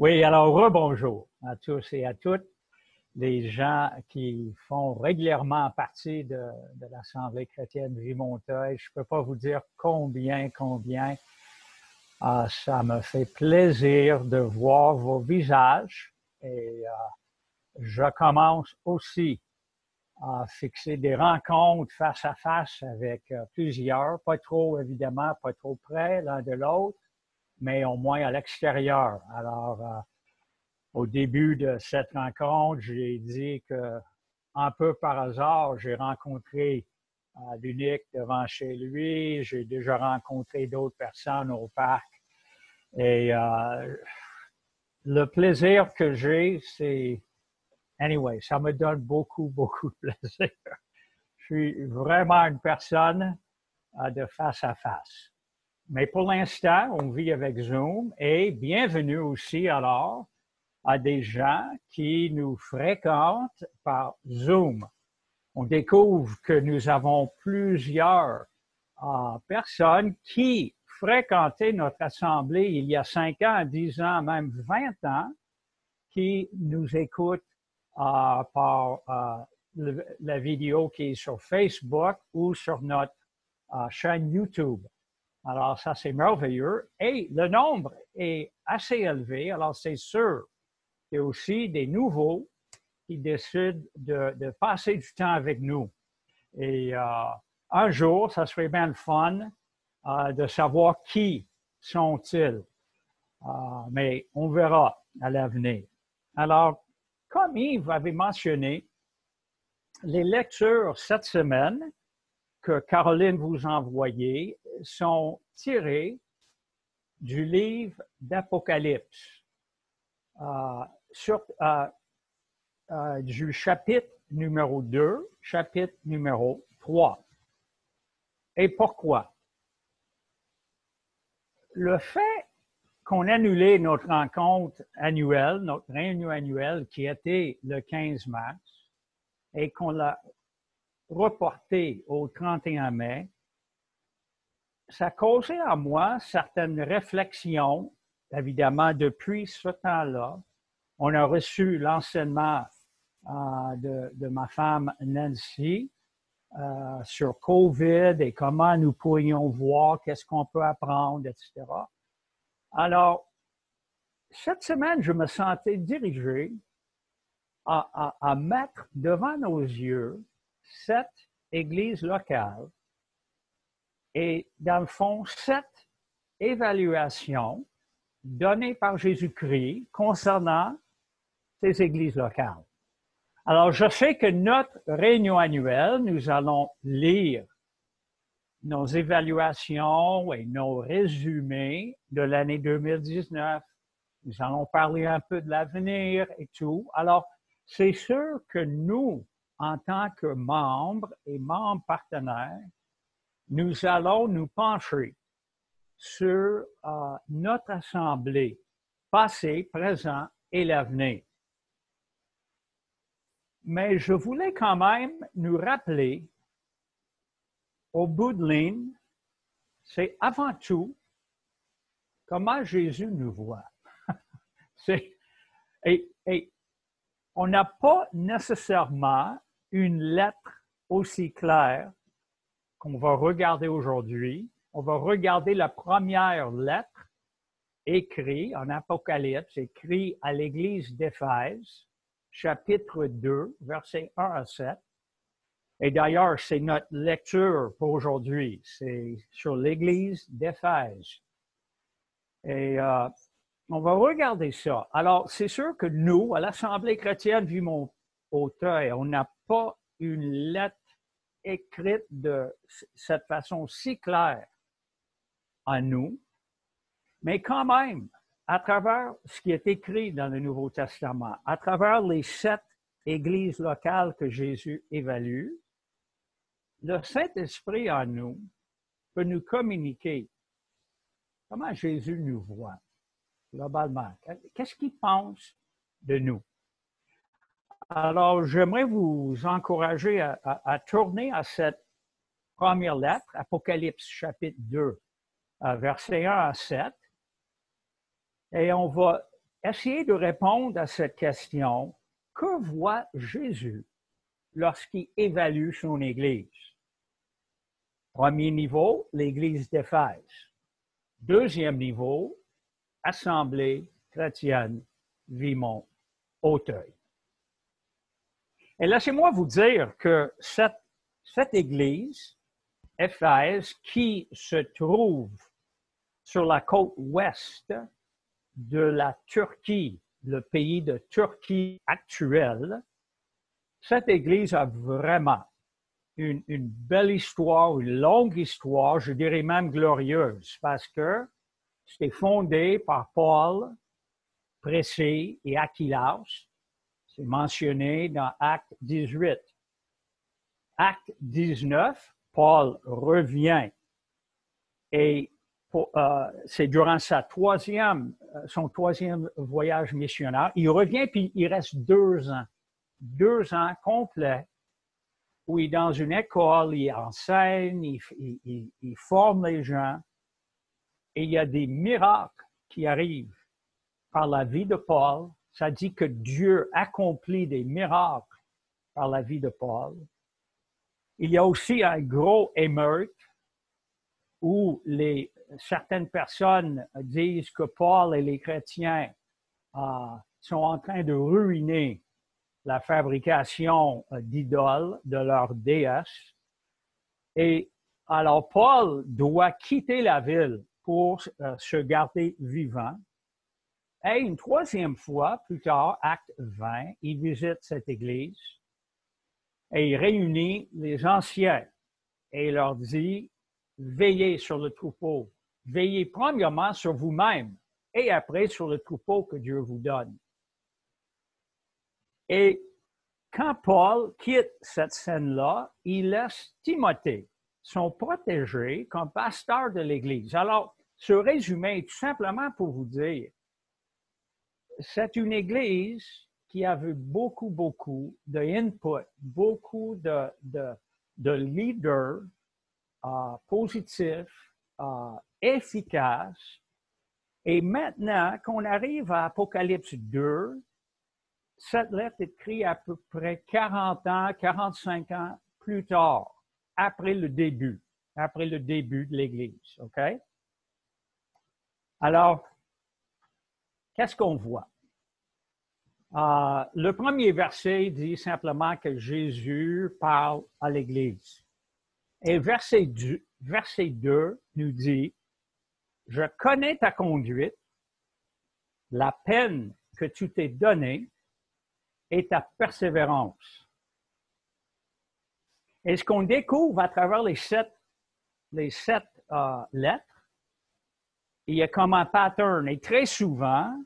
Oui, alors rebonjour à tous et à toutes les gens qui font régulièrement partie de l'Assemblée chrétienne Vie-Montreuil. Je ne peux pas vous dire combien ça me fait plaisir de voir vos visages et je commence aussi à fixer des rencontres face à face avec plusieurs, pas trop évidemment, pas trop près l'un de l'autre, mais au moins à l'extérieur. Alors, au début de cette rencontre, j'ai dit que, un peu par hasard, j'ai rencontré l'unique devant chez lui. J'ai déjà rencontré d'autres personnes au parc. Et le plaisir que j'ai, c'est... Anyway, ça me donne beaucoup de plaisir. Je suis vraiment une personne de face à face. Mais pour l'instant, on vit avec Zoom et bienvenue aussi alors à des gens qui nous fréquentent par Zoom. On découvre que nous avons plusieurs personnes qui fréquentaient notre assemblée il y a 5 ans, 10 ans, même 20 ans, qui nous écoutent par la vidéo qui est sur Facebook ou sur notre chaîne YouTube. Alors, ça, c'est merveilleux. Et le nombre est assez élevé. Alors, c'est sûr qu'il y a aussi des nouveaux qui décident de passer du temps avec nous. Et un jour, ça serait bien le fun de savoir qui sont-ils. Mais on verra à l'avenir. Alors, comme Yves avait mentionné, les lectures cette semaine que Caroline vous a envoyées sont tirées du livre d'Apocalypse, du chapitre numéro 2, chapitre numéro 3. Et pourquoi? Le fait qu'on a annulé notre rencontre annuelle, notre réunion annuelle qui était le 15 mars, et qu'on l'a reporté au 31 mai, ça a causé en moi certaines réflexions. Évidemment, depuis ce temps-là, on a reçu l'enseignement de ma femme Nancy sur COVID et comment nous pourrions voir, qu'est-ce qu'on peut apprendre, etc. Alors, cette semaine, je me sentais dirigé à mettre devant nos yeux cette église locale et, dans le fond, cette évaluation donnée par Jésus-Christ concernant ces églises locales. Alors, je sais que notre réunion annuelle, nous allons lire nos évaluations et nos résumés de l'année 2019. Nous allons parler un peu de l'avenir et tout. Alors, c'est sûr que nous, en tant que membres et membres partenaires, nous allons nous pencher sur notre assemblée, passé, présent et l'avenir. Mais je voulais quand même nous rappeler, au bout de ligne, c'est avant tout comment Jésus nous voit. Et on n'a pas nécessairement une lettre aussi claire qu'on va regarder aujourd'hui. On va regarder la première lettre écrite en Apocalypse, écrite à l'Église d'Éphèse, chapitre 2, versets 1 à 7. Et d'ailleurs, c'est notre lecture pour aujourd'hui. C'est sur l'Église d'Éphèse. Et on va regarder ça. Alors, c'est sûr que nous, à l'Assemblée chrétienne Vie-Montreuil, on n'a pas une lettre écrite de cette façon si claire à nous, mais quand même, à travers ce qui est écrit dans le Nouveau Testament, à travers les 7 églises locales que Jésus évalue, le Saint-Esprit en nous peut nous communiquer comment Jésus nous voit globalement. Qu'est-ce qu'il pense de nous? Alors, j'aimerais vous encourager à tourner à cette première lettre, Apocalypse chapitre 2, versets 1 à 7. Et on va essayer de répondre à cette question, que voit Jésus lorsqu'il évalue son Église? Premier niveau, l'Église d'Éphèse. Deuxième niveau, Assemblée chrétienne Vimont-Auteuil. Et laissez-moi vous dire que cette Église, Éphèse, qui se trouve sur la côte ouest de la Turquie, le pays de Turquie actuel, cette Église a vraiment une belle histoire, une longue histoire, je dirais même glorieuse, parce que c'était fondé par Paul, Pressé et Achillas. C'est mentionné dans Acte 18. Acte 19, Paul revient et c'est durant son troisième voyage missionnaire. Il revient puis il reste 2 ans complets où il est dans une école, il enseigne, il forme les gens et il y a des miracles qui arrivent par la vie de Paul. Ça dit que Dieu accomplit des miracles par la vie de Paul. Il y a aussi un gros émeute où certaines personnes disent que Paul et les chrétiens sont en train de ruiner la fabrication d'idoles de leur déesse. Et alors Paul doit quitter la ville pour se garder vivant. Et une troisième fois, plus tard, Acte 20, il visite cette église et il réunit les anciens et il leur dit, veillez sur le troupeau. Veillez premièrement sur vous-même et après sur le troupeau que Dieu vous donne. Et quand Paul quitte cette scène-là, il laisse Timothée, son protégé, comme pasteur de l'Église. Alors, ce résumé est tout simplement pour vous dire, c'est une Église qui avait beaucoup d'input, beaucoup de leaders positifs, efficaces. Et maintenant, qu'on arrive à Apocalypse 2, cette lettre est écrite à peu près 40 ans, 45 ans plus tard, après le début de l'Église, OK? Alors, qu'est-ce qu'on voit? Le premier verset dit simplement que Jésus parle à l'Église. Et verset 2 nous dit, « Je connais ta conduite, la peine que tu t'es donnée et ta persévérance. » Et ce qu'on découvre à travers les sept lettres, il y a comme un pattern. Et très souvent,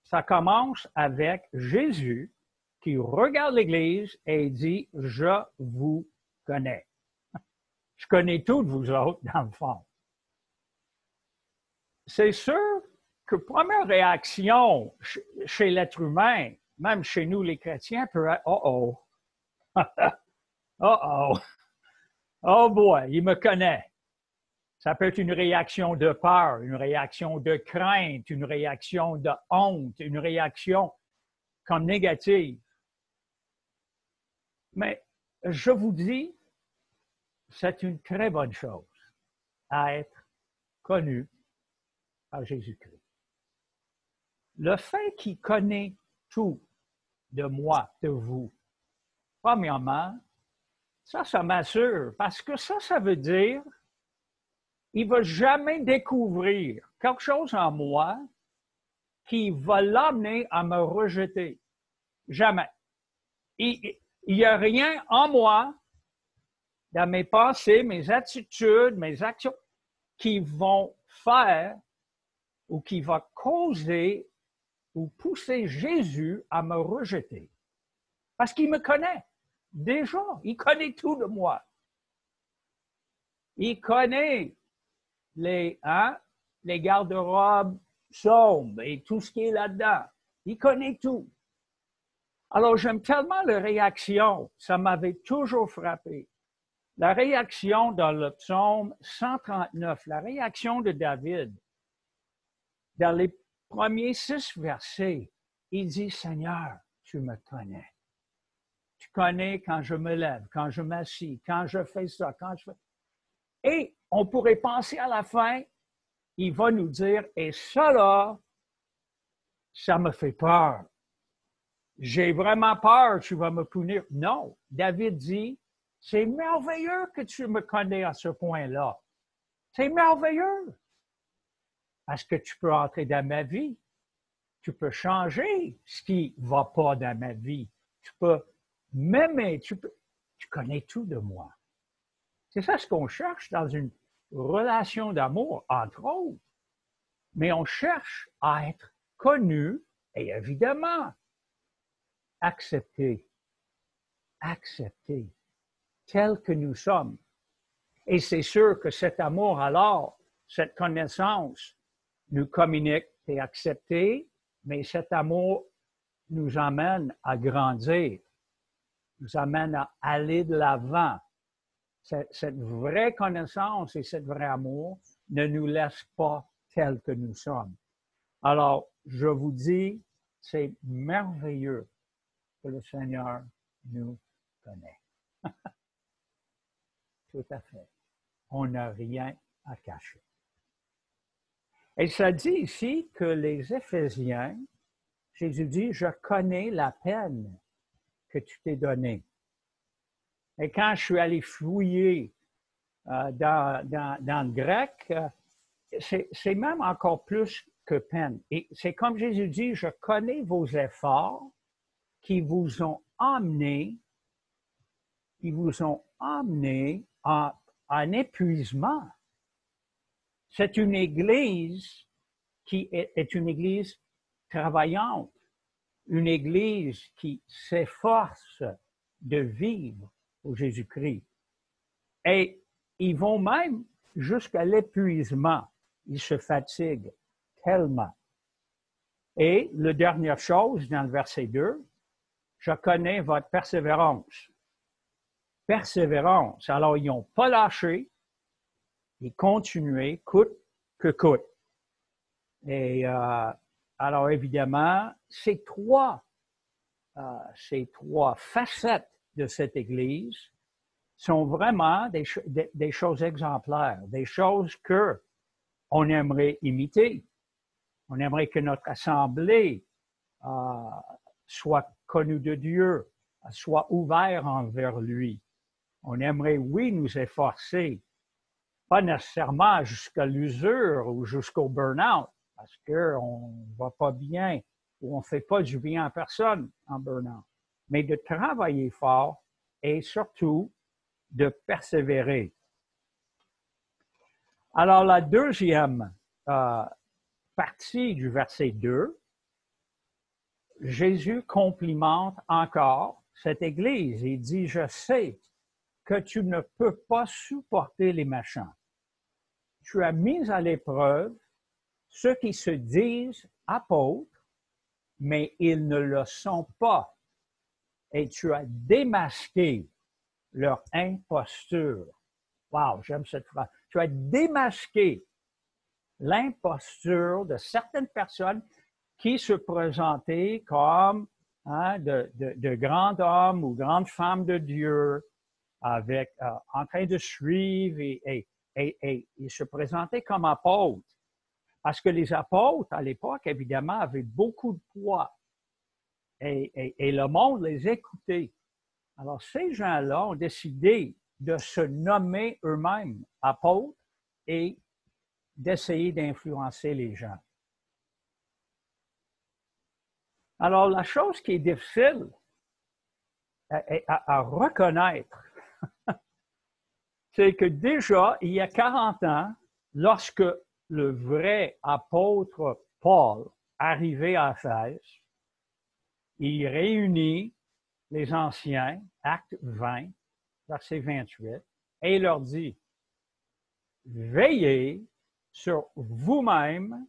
ça commence avec Jésus qui regarde l'Église et dit, « Je vous connais. » Je connais tous vous autres, dans le fond. C'est sûr que première réaction chez l'être humain, même chez nous les chrétiens, peut être « Oh oh, oh oh, oh boy, il me connaît. » Ça peut être une réaction de peur, une réaction de crainte, une réaction de honte, une réaction comme négative. Mais je vous dis, c'est une très bonne chose à être connu par Jésus-Christ. Le fait qu'il connaît tout de moi, de vous, premièrement, ça m'assure, parce que ça veut dire il ne va jamais découvrir quelque chose en moi qui va l'amener à me rejeter. Jamais. Il n'y a rien en moi, dans mes pensées, mes attitudes, mes actions, qui vont faire ou qui va causer ou pousser Jésus à me rejeter. Parce qu'il me connaît. Déjà, il connaît tout de moi. Il connaît les garde-robes sombres et tout ce qui est là-dedans. Il connaît tout. Alors, j'aime tellement la réaction, ça m'avait toujours frappé. La réaction dans le psaume 139, la réaction de David, dans les premiers 6 versets, il dit, Seigneur, tu me connais. Tu connais quand je me lève, quand je m'assis, quand je fais ça, quand je fais... Et on pourrait penser à la fin, il va nous dire, et ça là, ça me fait peur. J'ai vraiment peur, tu vas me punir. Non, David dit, c'est merveilleux que tu me connais à ce point-là. C'est merveilleux. Parce que tu peux entrer dans ma vie. Tu peux changer ce qui ne va pas dans ma vie. Tu peux m'aimer. Tu connais tout de moi. C'est ça ce qu'on cherche dans une relation d'amour, entre autres. Mais on cherche à être connu et évidemment accepté. Accepté tel que nous sommes. Et c'est sûr que cet amour, alors, cette connaissance, nous communique et accepté, mais cet amour nous amène à grandir, nous amène à aller de l'avant. Cette vraie connaissance et ce vrai amour ne nous laisse pas tels que nous sommes. Alors, je vous dis, c'est merveilleux que le Seigneur nous connaît. Tout à fait. On n'a rien à cacher. Et ça dit ici que les Éphésiens, Jésus dit, je connais la peine que tu t'es donnée. Et quand je suis allé fouiller dans le grec, c'est même encore plus que peine. Et c'est comme Jésus dit, je connais vos efforts qui vous ont emmené à un épuisement. C'est une Église qui est une Église travaillante, une Église qui s'efforce de vivre pour Jésus-Christ. Et ils vont même jusqu'à l'épuisement. Ils se fatiguent tellement. Et la dernière chose, dans le verset 2, je connais votre persévérance. Persévérance. Alors, ils n'ont pas lâché, ils continuaient coûte que coûte. Et alors, évidemment, ces trois facettes de cette Église sont vraiment des choses exemplaires, des choses qu'on aimerait imiter. On aimerait que notre assemblée soit connue de Dieu, soit ouverte envers lui. On aimerait, oui, nous efforcer, pas nécessairement jusqu'à l'usure ou jusqu'au burn-out, parce qu'on ne va pas bien ou on ne fait pas du bien à personne en burn-out, mais de travailler fort et surtout de persévérer. Alors, la deuxième partie du verset 2, Jésus complimente encore cette Église. Il dit, je sais que tu ne peux pas supporter les méchants. Tu as mis à l'épreuve ceux qui se disent apôtres, mais ils ne le sont pas. Et tu as démasqué leur imposture. Wow, j'aime cette phrase. Tu as démasqué l'imposture de certaines personnes qui se présentaient comme de grands hommes ou grandes femmes de Dieu, en train de suivre et ils se présentaient comme apôtres. Parce que les apôtres, à l'époque, évidemment, avaient beaucoup de poids. Et le monde les écoutait. Alors, ces gens-là ont décidé de se nommer eux-mêmes apôtres et d'essayer d'influencer les gens. Alors, la chose qui est difficile à reconnaître, c'est que déjà, il y a 40 ans, lorsque le vrai apôtre Paul arrivait à Éphèse, il réunit les anciens, acte 20, verset 28, et il leur dit, veillez sur vous-même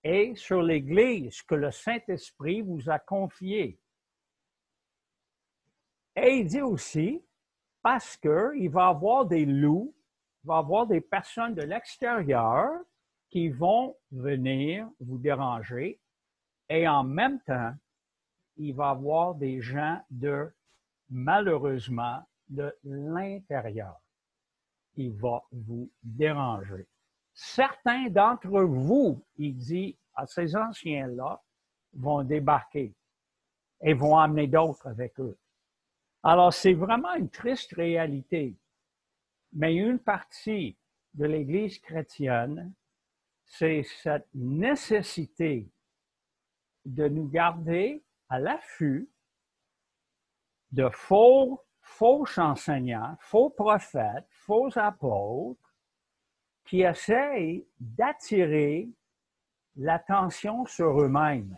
et sur l'Église que le Saint-Esprit vous a confiée. Et il dit aussi, parce qu'il va y avoir des loups, il va y avoir des personnes de l'extérieur qui vont venir vous déranger et en même temps, il va y avoir des gens malheureusement, de l'intérieur qui va vous déranger. Certains d'entre vous, il dit à ces anciens-là, vont débarquer et vont amener d'autres avec eux. Alors, c'est vraiment une triste réalité. Mais une partie de l'Église chrétienne, c'est cette nécessité de nous garder à l'affût de faux enseignants, faux prophètes, faux apôtres qui essayent d'attirer l'attention sur eux-mêmes,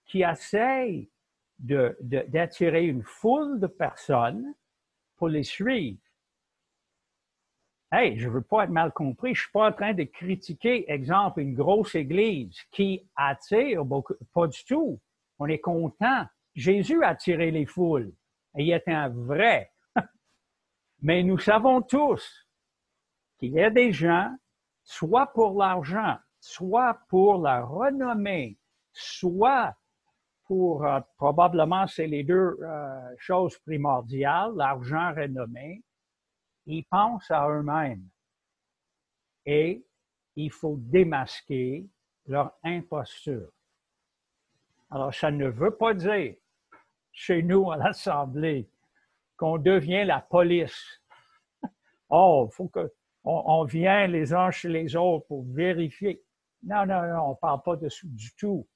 qui essayent d'attirer une foule de personnes pour les suivre. Hey, je ne veux pas être mal compris, je ne suis pas en train de critiquer, exemple, une grosse église qui attire beaucoup, pas du tout. On est content. Jésus a attiré les foules et il était un vrai. Mais nous savons tous qu'il y a des gens, soit pour l'argent, soit pour la renommée, soit pour, probablement c'est les deux choses primordiales, l'argent, renommée, ils pensent à eux-mêmes. Et il faut démasquer leur imposture. Alors, ça ne veut pas dire, chez nous à l'Assemblée, qu'on devient la police. Oh, il faut qu'on vient les uns chez les autres pour vérifier. Non, non, non, on ne parle pas de ça du tout.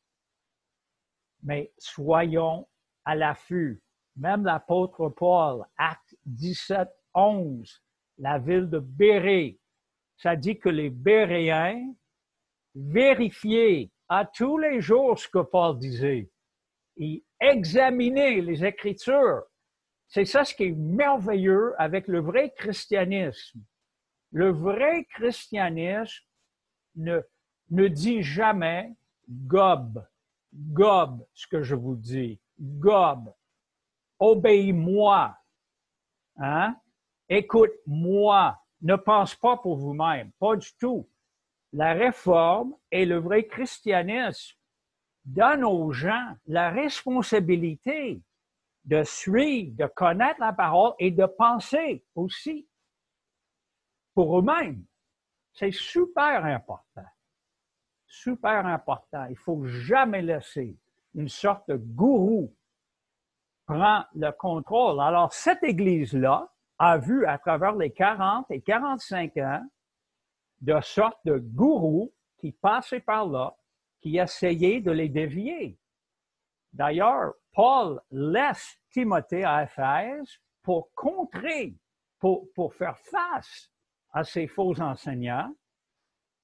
Mais soyons à l'affût. Même l'apôtre Paul, acte 17, 11, la ville de Bérée, ça dit que les Béréens vérifiaient à tous les jours ce que Paul disait. Ils examinaient les Écritures. C'est ça ce qui est merveilleux avec le vrai christianisme. Le vrai christianisme ne dit jamais « gobe »,« gobe », ce que je vous dis, « gobe », « obéis-moi », hein? « écoute-moi », ne pense pas pour vous-même, pas du tout. La réforme et le vrai christianisme donnent aux gens la responsabilité de suivre, de connaître la parole et de penser aussi pour eux-mêmes. C'est super important. Super important. Il ne faut jamais laisser une sorte de gourou prendre le contrôle. Alors, cette Église-là a vu à travers les 40 et 45 ans de sortes de gourous qui passaient par là, qui essayaient de les dévier. D'ailleurs, Paul laisse Timothée à Éphèse pour contrer, pour faire face à ces faux enseignants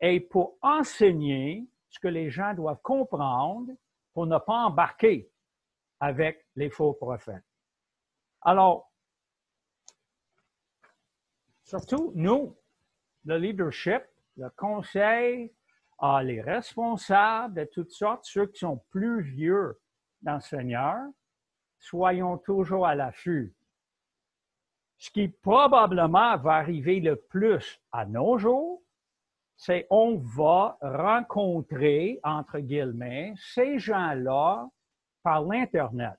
et pour enseigner ce que les gens doivent comprendre pour ne pas embarquer avec les faux prophètes. Alors, surtout, nous, le leadership, le conseil, les responsables de toutes sortes, ceux qui sont plus vieux dans le Seigneur, soyons toujours à l'affût. Ce qui probablement va arriver le plus à nos jours, c'est on va rencontrer, entre guillemets, ces gens-là par l'Internet.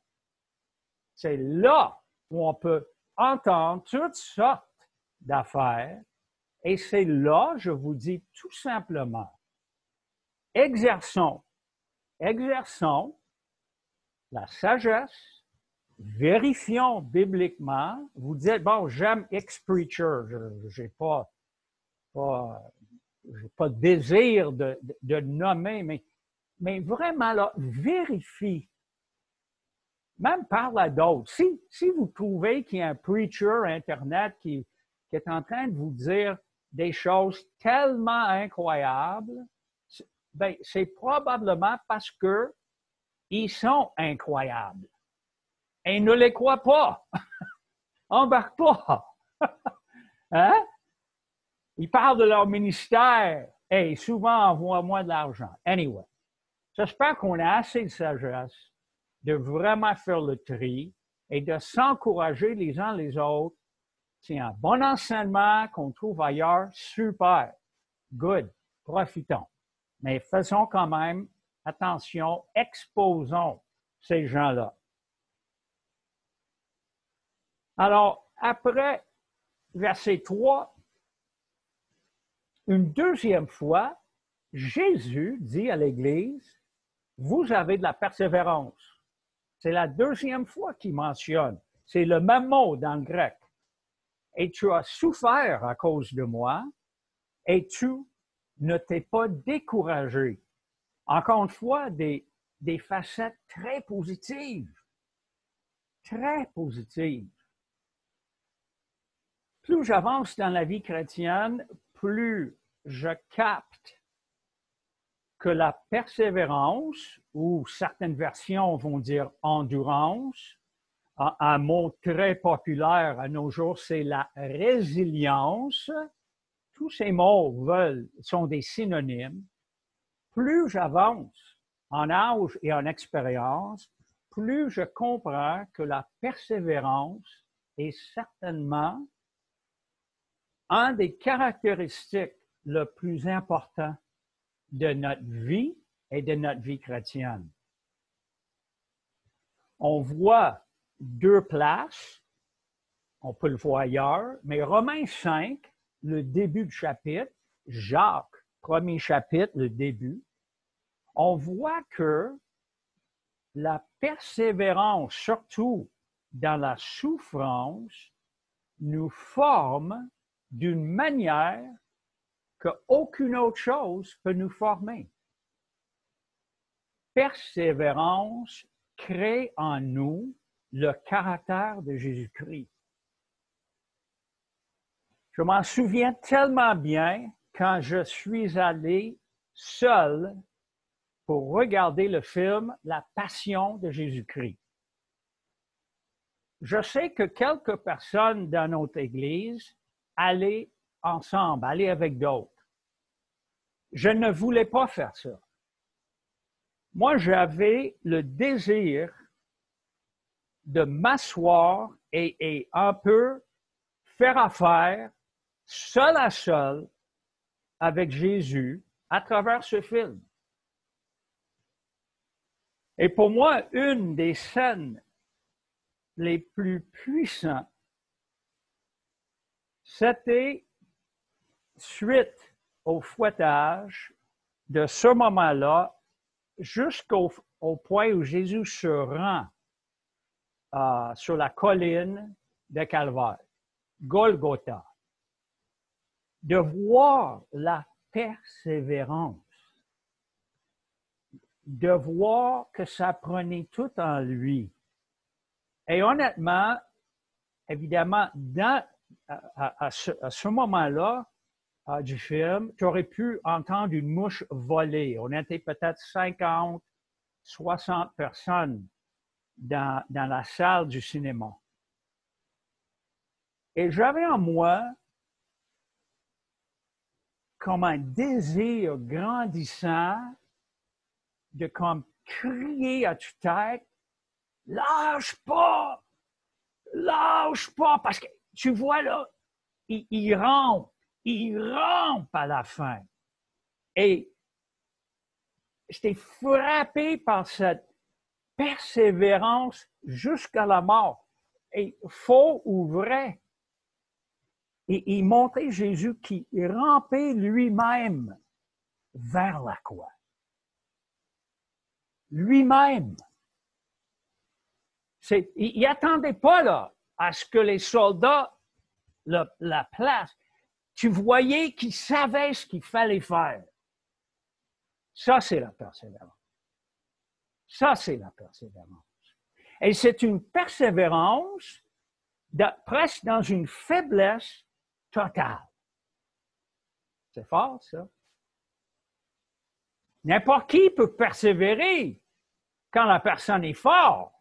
C'est là où on peut entendre toutes sortes d'affaires et c'est là, je vous dis tout simplement, exerçons la sagesse, vérifions bibliquement. Vous dites, bon, j'aime X-Preacher, je n'ai pas de désir de nommer, mais vraiment, là, vérifie. Même parle à d'autres. Si vous trouvez qu'il y a un preacher Internet qui est en train de vous dire des choses tellement incroyables, ben, c'est probablement parce que ils sont incroyables. Et ne les crois pas. Embarque pas. Hein? Ils parlent de leur ministère. Et souvent, envoie-moi de l'argent. Anyway, j'espère qu'on a assez de sagesse de vraiment faire le tri et de s'encourager les uns les autres. C'est un bon enseignement qu'on trouve ailleurs. Super. Good. Profitons. Mais faisons quand même attention, exposons ces gens-là. Alors, après verset 3, une deuxième fois, Jésus dit à l'Église, vous avez de la persévérance. C'est la deuxième fois qu'il mentionne. C'est le même mot dans le grec. Et tu as souffert à cause de moi, et tu ne t'es pas découragé. Encore une fois, des facettes très positives. Très positives. Plus j'avance dans la vie chrétienne, plus je capte que la persévérance, ou certaines versions vont dire endurance, un mot très populaire à nos jours, c'est la résilience. Tous ces mots sont des synonymes. Plus j'avance en âge et en expérience, plus je comprends que la persévérance est certainement un des caractéristiques le plus important de notre vie et de notre vie chrétienne. On voit deux places, on peut le voir ailleurs, mais Romains 5, le début du chapitre, Jacques, premier chapitre, le début, on voit que la persévérance, surtout dans la souffrance, nous forme d'une manière qu'aucune autre chose peut nous former. Persévérance crée en nous le caractère de Jésus-Christ. Je m'en souviens tellement bien quand je suis allé seul pour regarder le film La Passion de Jésus-Christ. Je sais que quelques personnes dans notre Église allaient ensemble, allaient avec d'autres. Je ne voulais pas faire ça. Moi, j'avais le désir de m'asseoir et un peu faire affaire seul à seul avec Jésus à travers ce film. Et pour moi, une des scènes les plus puissantes, c'était suite au fouettage de ce moment-là jusqu'au point où Jésus se rend sur la colline de Calvaire, Golgotha. De voir la persévérance, de voir que ça prenait tout en lui. Et honnêtement, évidemment, à ce moment-là du film, tu aurais pu entendre une mouche voler. On était peut-être 50, 60 personnes dans la salle du cinéma. Et j'avais en moi comme un désir grandissant de comme crier à tue-tête, lâche pas, parce que tu vois là, il rampe à la fin. Et j'étais frappé par cette persévérance jusqu'à la mort. Et faux ou vrai, et il montrait Jésus qui rampait lui-même vers la croix. Lui-même. Il n'attendait pas là à ce que les soldats la placent. Tu voyais qu'il savait ce qu'il fallait faire. Ça, c'est la persévérance. Ça, c'est la persévérance. Et c'est une persévérance presque dans une faiblesse totale. C'est fort, ça. N'importe qui peut persévérer quand la personne est forte.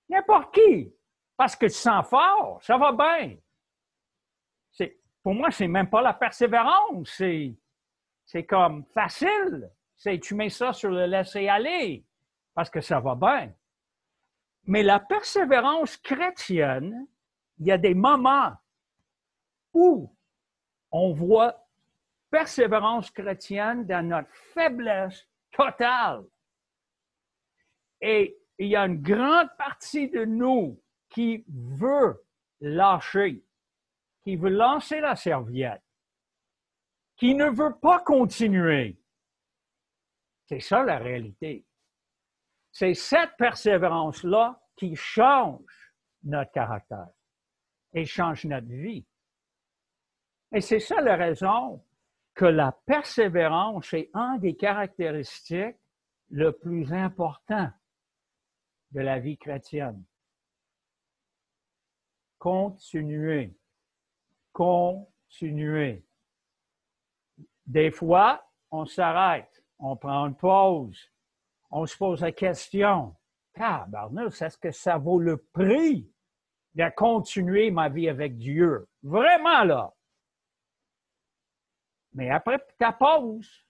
N'importe qui. Parce que tu sens fort, ça va bien. Pour moi, c'est même pas la persévérance. C'est comme facile. Tu mets ça sur le laisser-aller parce que ça va bien. Mais la persévérance chrétienne, il y a des moments où on voit persévérance chrétienne dans notre faiblesse totale. Et il y a une grande partie de nous qui veut lâcher, qui veut lancer la serviette, qui ne veut pas continuer. C'est ça la réalité. C'est cette persévérance-là qui change notre caractère et change notre vie. Et c'est ça la raison que la persévérance est une des caractéristiques les plus importantes de la vie chrétienne. Continuer. Continuer. Des fois, on s'arrête, on prend une pause, on se pose la question, tabarnouche, est-ce que ça vaut le prix de continuer ma vie avec Dieu? Vraiment là. Mais après ta pause,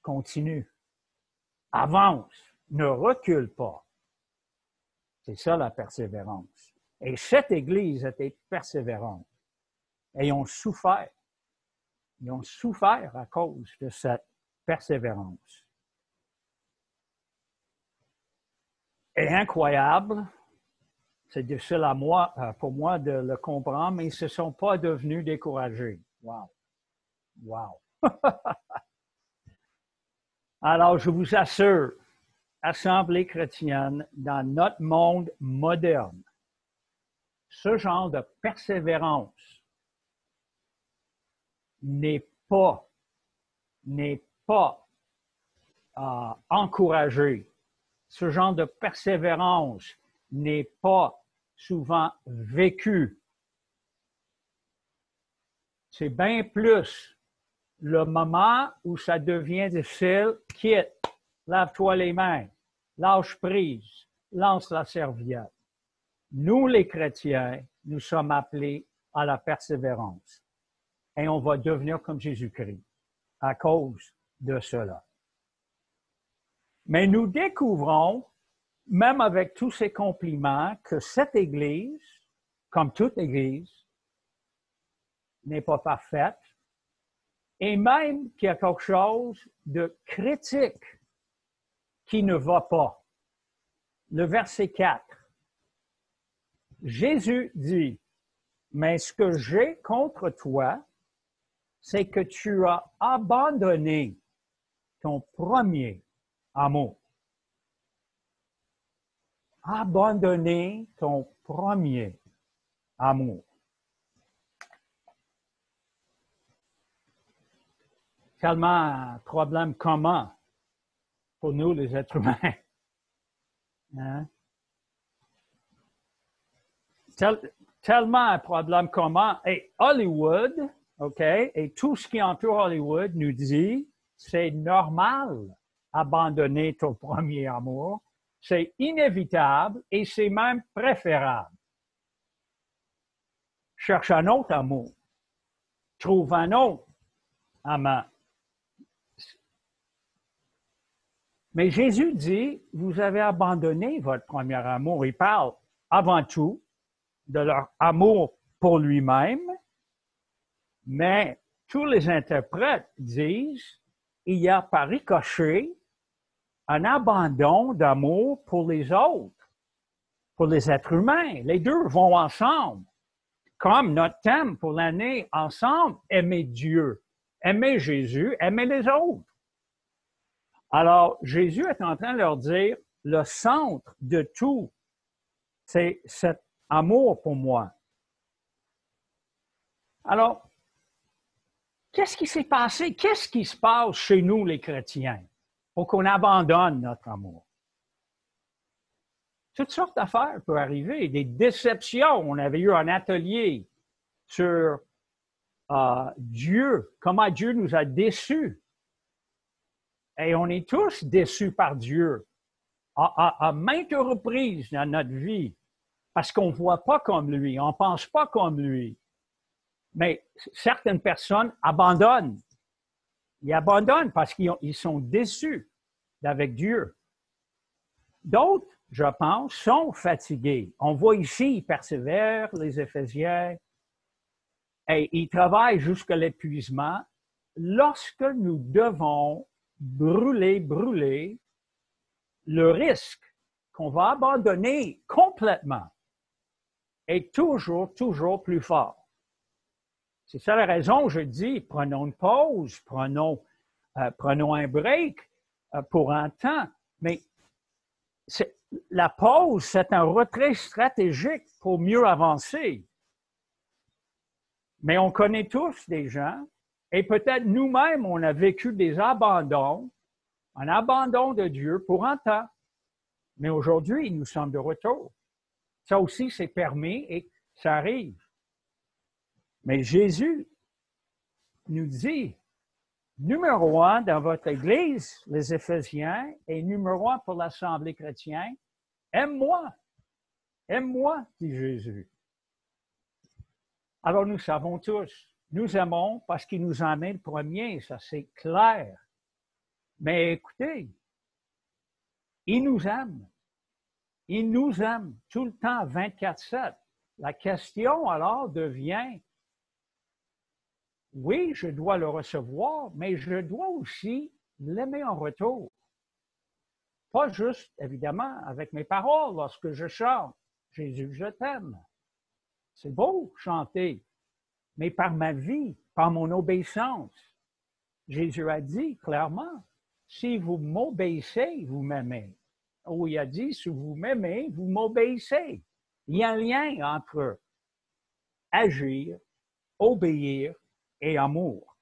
continue. Avance. Ne recule pas. C'est ça la persévérance. Et cette Église était persévérante. Et ils ont souffert. Ils ont souffert à cause de cette persévérance. Et incroyable, c'est difficile pour moi de le comprendre, mais ils ne se sont pas devenus découragés. Wow! Wow! Alors, je vous assure, Assemblée chrétienne, dans notre monde moderne, ce genre de persévérance n'est pas encouragé. Ce genre de persévérance n'est pas souvent vécu. C'est bien plus le moment où ça devient difficile, quitte, lave-toi les mains, lâche prise, lance la serviette. Nous, les chrétiens, nous sommes appelés à la persévérance. Et on va devenir comme Jésus-Christ à cause de cela. Mais nous découvrons, même avec tous ces compliments, que cette Église, comme toute Église, n'est pas parfaite, et même qu'il y a quelque chose de critique qui ne va pas. Le verset 4. Jésus dit, « Mais ce que j'ai contre toi, c'est que tu as abandonné ton premier amour. » Abandonner ton premier amour. Tellement un problème commun pour nous, les êtres humains. Hein? Tellement un problème commun. Et Hollywood, OK, et tout ce qui entoure Hollywood nous dit, c'est normal abandonner ton premier amour. C'est inévitable et c'est même préférable. Cherche un autre amour. Trouve un autre amant. Mais Jésus dit, vous avez abandonné votre premier amour. Il parle avant tout de leur amour pour lui-même, mais tous les interprètes disent, il y a par ricochet un abandon d'amour pour les autres, pour les êtres humains. Les deux vont ensemble. Comme notre thème pour l'année, ensemble, aimer Dieu, aimer Jésus, aimer les autres. Alors, Jésus est en train de leur dire, le centre de tout, c'est cet amour pour moi. Alors, qu'est-ce qui s'est passé? Qu'est-ce qui se passe chez nous, les chrétiens, pour qu'on abandonne notre amour? Toutes sortes d'affaires peuvent arriver, des déceptions. On avait eu un atelier sur Dieu, comment Dieu nous a déçus. Et on est tous déçus par Dieu à maintes reprises dans notre vie parce qu'on ne voit pas comme lui, on ne pense pas comme lui. Mais certaines personnes abandonnent. Ils abandonnent parce qu'ils sont déçus avec Dieu. D'autres, je pense, sont fatigués. On voit ici, ils persévèrent, les Éphésiens, et ils travaillent jusqu'à l'épuisement. lorsque nous devons brûler, le risque qu'on va abandonner complètement est toujours plus fort. C'est ça la raison où je dis, prenons une pause, prenons un break pour un temps, mais la pause, c'est un retrait stratégique pour mieux avancer. Mais on connaît tous des gens, et peut-être nous-mêmes, on a vécu des abandons, un abandon de Dieu pour un temps. Mais aujourd'hui, nous sommes de retour. Ça aussi, c'est permis et ça arrive. Mais Jésus nous dit, numéro 1 dans votre Église, les Éphésiens, et numéro 1 pour l'Assemblée chrétienne, aime-moi. Aime-moi, dit Jésus. Alors nous savons tous, nous aimons parce qu'il nous en est le premier, ça c'est clair. Mais écoutez, il nous aime. Il nous aime tout le temps, 24/7. La question alors devient, oui, je dois le recevoir, mais je dois aussi l'aimer en retour. Pas juste, évidemment, avec mes paroles lorsque je chante. Jésus, je t'aime. C'est beau chanter, mais par ma vie, par mon obéissance. Jésus a dit clairement, si vous m'obéissez, vous m'aimez. Ou il a dit, si vous m'aimez, vous m'obéissez. Il y a un lien entre agir, obéir et amour.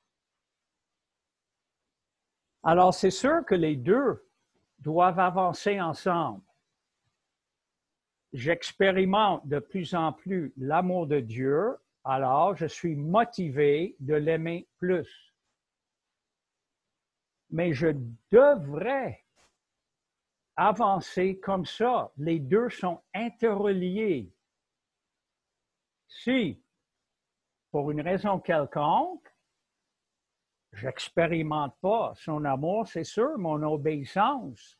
Alors, c'est sûr que les deux doivent avancer ensemble. J'expérimente de plus en plus l'amour de Dieu, alors je suis motivé de l'aimer plus. Mais je devrais avancer comme ça. Les deux sont interreliés. Si, pour une raison quelconque, j'expérimente pas son amour, c'est sûr, mon obéissance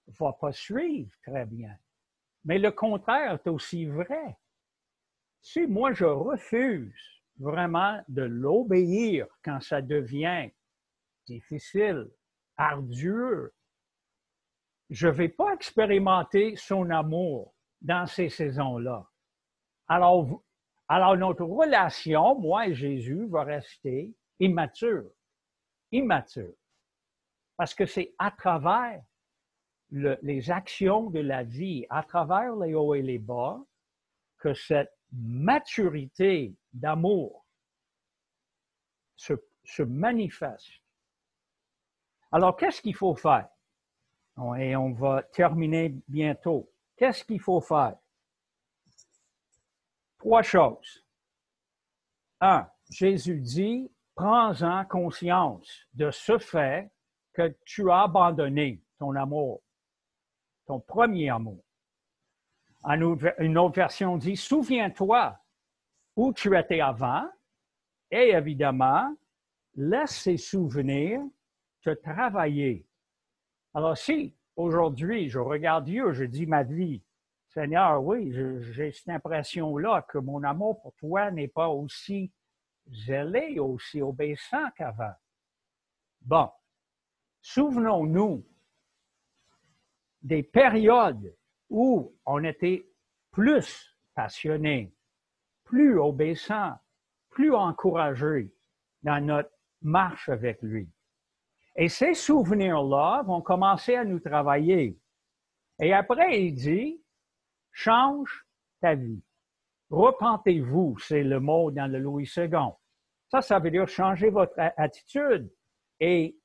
ne va pas suivre très bien. Mais le contraire est aussi vrai. Si moi je refuse vraiment de l'obéir quand ça devient difficile, ardueux, je ne vais pas expérimenter son amour dans ces saisons-là. Alors, notre relation, moi et Jésus, va rester immature. Immature. Parce que c'est à travers les actions de la vie, à travers les hauts et les bas, que cette maturité d'amour se manifeste. Alors, qu'est-ce qu'il faut faire? Et on va terminer bientôt. Qu'est-ce qu'il faut faire? 3 choses. 1, Jésus dit, prends-en conscience de ce fait que tu as abandonné ton amour, ton premier amour. Une autre version dit, souviens-toi où tu étais avant et évidemment, laisse ces souvenirs te travailler. Alors si aujourd'hui je regarde Dieu, je dis ma vie, Seigneur, oui, j'ai cette impression-là que mon amour pour toi n'est pas aussi zélé, aussi obéissant qu'avant. Bon, souvenons-nous des périodes où on était plus passionné, plus obéissant, plus encouragé dans notre marche avec lui. Et ces souvenirs-là vont commencer à nous travailler. Et après, il dit, change ta vie. Repentez-vous, c'est le mot dans le Louis II. Ça veut dire changer votre attitude et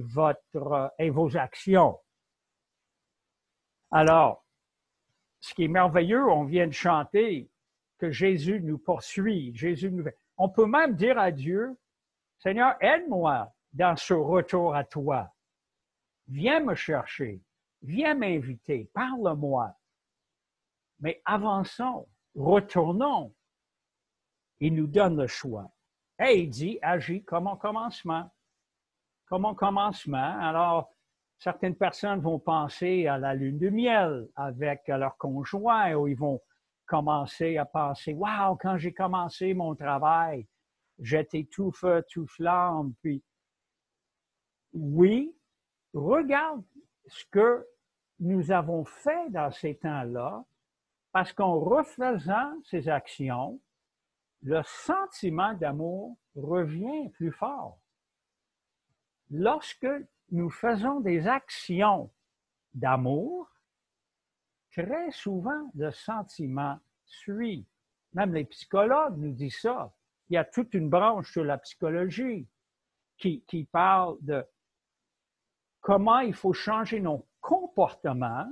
vos actions. Alors, ce qui est merveilleux, on vient de chanter que Jésus nous poursuit. On peut même dire à Dieu, Seigneur, aide-moi dans ce retour à toi. Viens me chercher, viens m'inviter, parle-moi. Mais avançons, retournons. Il nous donne le choix. Et il dit, agis comme un commencement. Comme un commencement. Alors, certaines personnes vont penser à la lune de miel avec leur conjoint, ou ils vont commencer à penser, wow, quand j'ai commencé mon travail, j'étais tout feu, tout flamme, puis oui, regarde ce que nous avons fait dans ces temps-là, parce qu'en refaisant ces actions, le sentiment d'amour revient plus fort. Lorsque nous faisons des actions d'amour, très souvent, le sentiment suit. Même les psychologues nous disent ça. Il y a toute une branche sur la psychologie qui parle de comment il faut changer nos comportements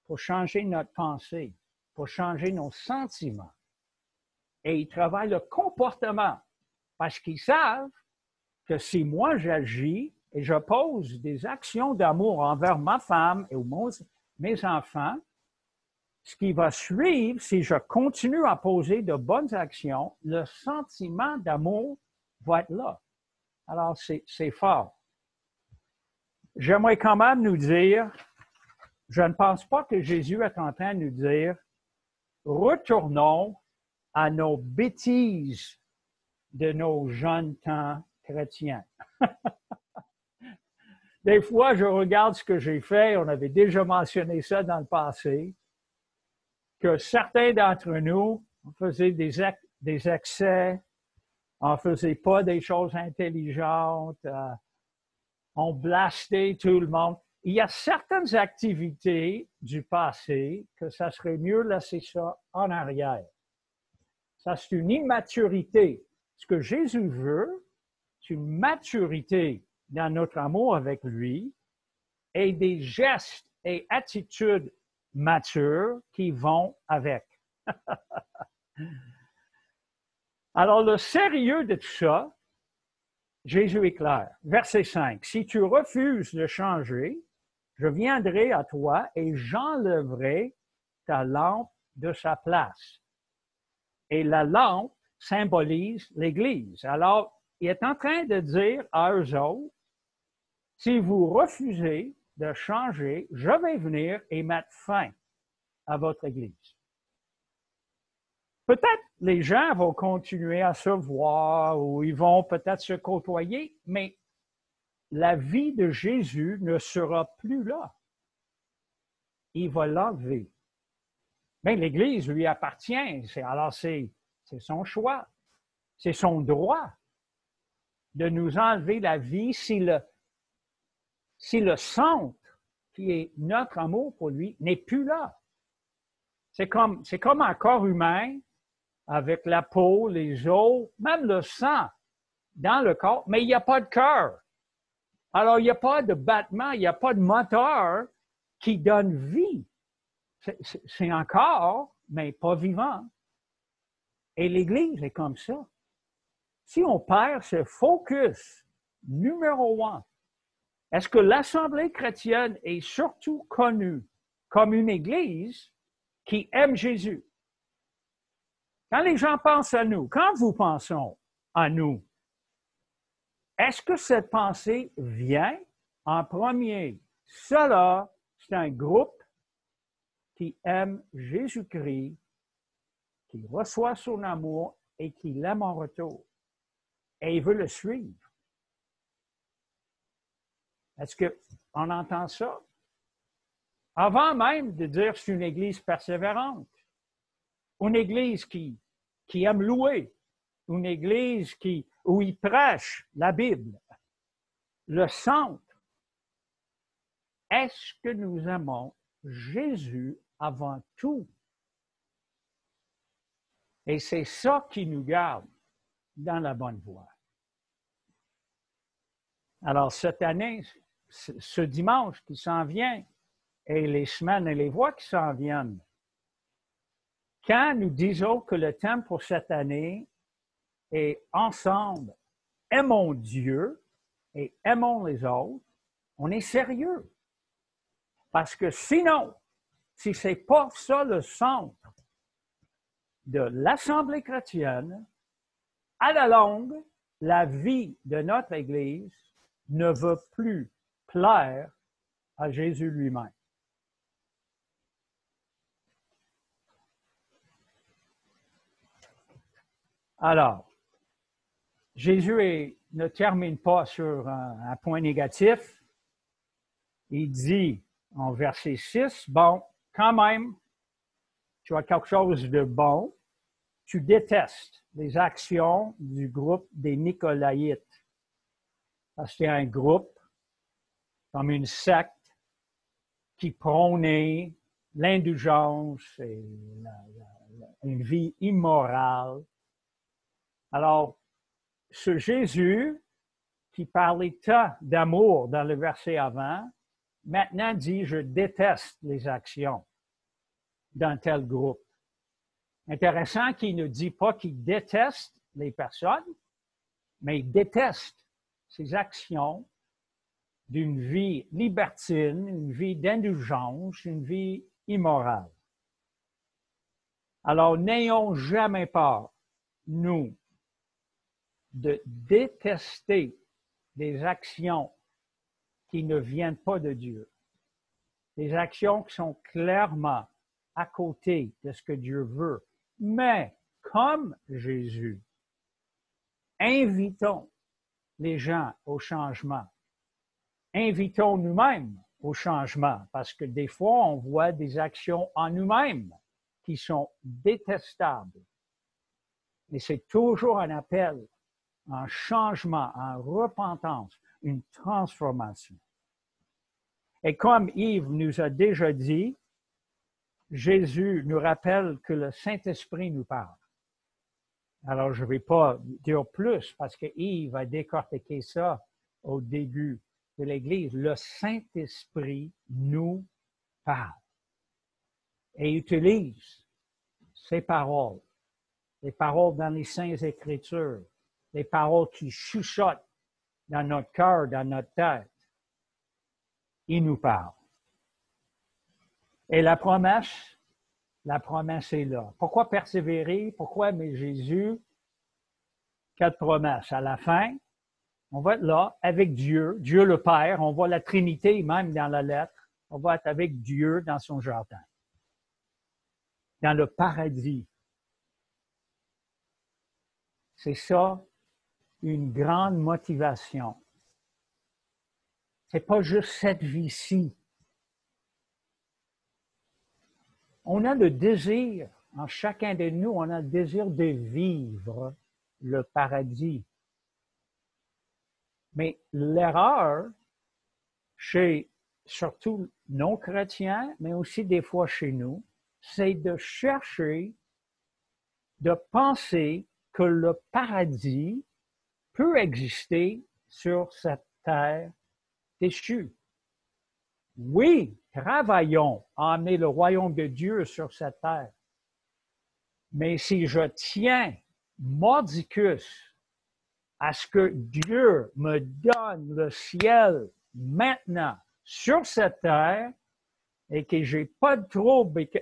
pour changer notre pensée, pour changer nos sentiments. Et ils travaillent le comportement parce qu'ils savent que si moi j'agis et je pose des actions d'amour envers ma femme et mes enfants, ce qui va suivre, si je continue à poser de bonnes actions, le sentiment d'amour va être là. Alors, c'est fort. J'aimerais quand même nous dire, je ne pense pas que Jésus est en train de nous dire, retournons à nos bêtises de nos jeunes temps chrétiens. Des fois, je regarde ce que j'ai fait, on avait déjà mentionné ça dans le passé, que certains d'entre nous, on faisait des excès, on ne faisait pas des choses intelligentes, on blastait tout le monde. Il y a certaines activités du passé que ça serait mieux laisser ça en arrière. Ça, c'est une immaturité. Ce que Jésus veut, c'est une maturité dans notre amour avec lui et des gestes et attitudes matures qui vont avec. Alors, le sérieux de tout ça, Jésus est clair. Verset 5. Si tu refuses de changer, je viendrai à toi et j'enlèverai ta lampe de sa place. Et la lampe symbolise l'Église. Alors, il est en train de dire à eux autres, si vous refusez de changer, je vais venir et mettre fin à votre Église. Peut-être les gens vont continuer à se voir ou ils vont peut-être se côtoyer, mais la vie de Jésus ne sera plus là. Il va l'enlever. Mais l'Église lui appartient. Alors, c'est son choix. C'est son droit de nous enlever la vie si le centre qui est notre amour pour lui n'est plus là. C'est comme un corps humain avec la peau, les os, même le sang dans le corps, mais il n'y a pas de cœur. Alors, il n'y a pas de battement, il n'y a pas de moteur qui donne vie. C'est un corps, mais pas vivant. Et l'Église est comme ça. Si on perd ce focus numéro 1, est-ce que l'Assemblée chrétienne est surtout connue comme une Église qui aime Jésus? Quand les gens pensent à nous, quand vous pensez à nous, est-ce que cette pensée vient en premier? Cela, c'est un groupe qui aime Jésus-Christ, qui reçoit son amour et qui l'aime en retour. Et il veut le suivre. Est-ce qu'on entend ça? Avant même de dire que c'est une Église persévérante, une Église qui aime louer, une Église où il prêche la Bible, le centre. Est-ce que nous aimons Jésus avant tout? Et c'est ça qui nous garde dans la bonne voie. Alors, cette année, ce dimanche qui s'en vient, et les semaines et les mois qui s'en viennent, quand nous disons que le thème pour cette année est ensemble, aimons Dieu et aimons les autres, on est sérieux. Parce que sinon, si ce n'est pas ça le centre de l'Assemblée chrétienne, à la longue, la vie de notre Église ne veut plus plaire à Jésus lui-même. Alors, Jésus ne termine pas sur un point négatif. Il dit en verset 6, bon, quand même, tu as quelque chose de bon, tu détestes les actions du groupe des Nicolaïtes. Parce que c'est un groupe, comme une secte, qui prônait l'indulgence et une vie immorale. Alors, ce Jésus, qui parlait tant d'amour dans le verset avant, maintenant dit, je déteste les actions dans tel groupe. Intéressant qu'il ne dit pas qu'il déteste les personnes, mais il déteste ces actions d'une vie libertine, une vie d'indulgence, une vie immorale. Alors, n'ayons jamais peur, nous, de détester des actions qui ne viennent pas de Dieu, des actions qui sont clairement à côté de ce que Dieu veut. Mais, comme Jésus, invitons les gens au changement. Invitons nous-mêmes au changement, parce que des fois, on voit des actions en nous-mêmes qui sont détestables. Mais c'est toujours un appel, un changement, en repentance, une transformation. Et comme Yves nous a déjà dit, Jésus nous rappelle que le Saint-Esprit nous parle. Alors, je ne vais pas dire plus parce que Yves a décortiqué ça au début de l'Église. Le Saint-Esprit nous parle et utilise ces paroles, les paroles dans les Saintes Écritures, les paroles qui chuchotent dans notre cœur, dans notre tête. Il nous parle. Et la promesse est là. Pourquoi persévérer? Pourquoi, mais Jésus, quelle promesse? À la fin, on va être là avec Dieu, Dieu le Père. On voit la Trinité même dans la lettre. On va être avec Dieu dans son jardin, dans le paradis. C'est ça, une grande motivation. C'est pas juste cette vie-ci. On a le désir, en chacun de nous, on a le désir de vivre le paradis. Mais l'erreur, chez surtout non-chrétiens, mais aussi des fois chez nous, c'est de chercher, de penser que le paradis peut exister sur cette terre déchue. Oui, travaillons à amener le royaume de Dieu sur cette terre. Mais si je tiens mordicus à ce que Dieu me donne le ciel maintenant sur cette terre et que j'ai pas de trouble et que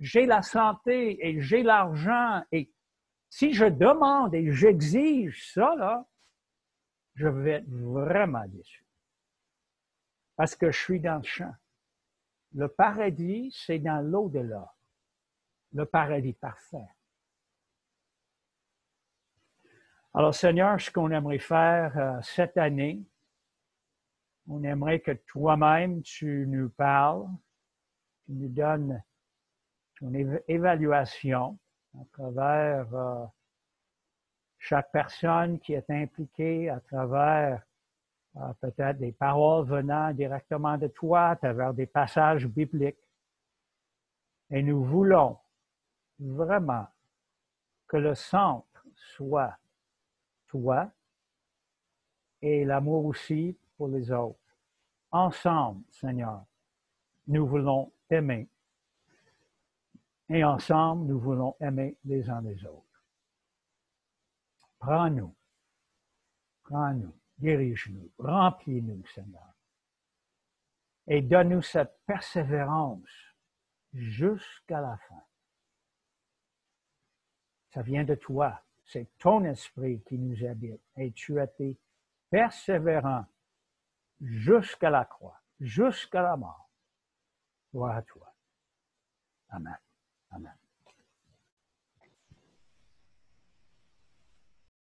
j'ai la santé et j'ai l'argent et si je demande et j'exige ça, là, je vais être vraiment déçu. Parce que je suis dans le champ. Le paradis, c'est dans l'au-delà. Le paradis parfait. Alors, Seigneur, ce qu'on aimerait faire cette année, on aimerait que toi-même, tu nous parles, tu nous donnes ton évaluation à travers chaque personne qui est impliquée, à travers peut-être des paroles venant directement de toi, à travers des passages bibliques. Et nous voulons vraiment que le centre soit toi et l'amour aussi pour les autres. Ensemble, Seigneur, nous voulons t'aimer. Et ensemble, nous voulons aimer les uns les autres. Prends-nous, dirige-nous, remplis-nous, Seigneur. Et donne-nous cette persévérance jusqu'à la fin. Ça vient de toi. C'est ton esprit qui nous habite. Et tu as été persévérant jusqu'à la croix, jusqu'à la mort. Gloire à toi. Amen. Amen.